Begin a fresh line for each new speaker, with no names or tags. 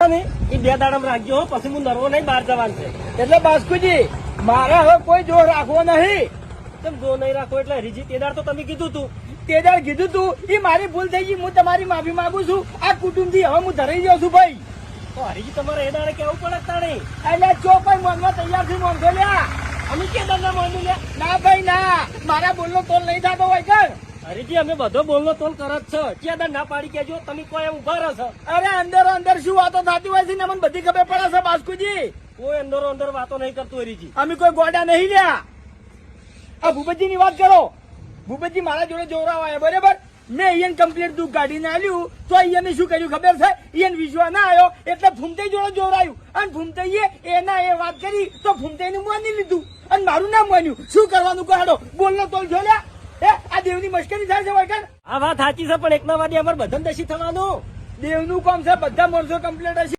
એ 2 દાડમ રાખજો પછી હું નરવો નહીં બહાર જવાનું છે.
એટલે બાસ્કુજી મારે હવે કોઈ જોર રાખવો નહીં.
કેમ જો નહીં રાખો એટલે હરીજી તેદાર તો તમે કીધું તું.
તેદાર કીધું તું એ મારી ભૂલ થઈ ગઈ. હું તમારી માફી માંગુ છું. આ કુટુંબ થી હવે હું ધરાઈ જાઉં છું ભાઈ.
તો હરીજી તમારે એ દાડે કેવું પડે તાણે.
એટલે ચોપાઈ મોનવા તૈયાર થી મોનતો લ્યા.
અમે કેદાર ના માનું લે.
ના ભાઈ ના, મારા બોલનો તોલ નહીં થતો હોય કર.
હરીજી અમે બધો બોલનો તોલ કરત છે. કેદાર ના પાડી કેજો તમે કોઈ એમ ઉભા રહો છો.
અરે અંદર શું વાતો થતી હોય છે ને મને બધી ખબર પડે છે બાસ્કુજી.
કોઈ અંદરો અંદર વાતો નહીં કરતું હરીજી.
અમે કોઈ ગોડા નહીં લ્યા. આ ભૂપતજી ની વાત કરો. ભૂપતજી મારા જોડે જોરાવાયા બરાબર. મેં અહીંયા કમ્પ્લીટ દુઃખ કાઢીને આલ્યું તો અહીંયા શું કર્યું ખબર છે? અહીંયા વિશ્વાસ ના આવ્યો એટલે ફૂમતાઈ જોડે જોરાયું અને ફૂમતાઈએ એના એ વાત કરી તો ફૂમતાઈને માની લીધું અને મારું નામ માન્યું. શું કરવાનું કહો? બોલનો તોલ જોલ્યા. આ દેવની મશ્કરી થાય છે વળકર.
આ વાત સાચી છે પણ એકના વાદે અમારે બધાને દસી થવાનું.
દેવનું કામ છે બધા માણસો કમ્પ્લીટ હશે.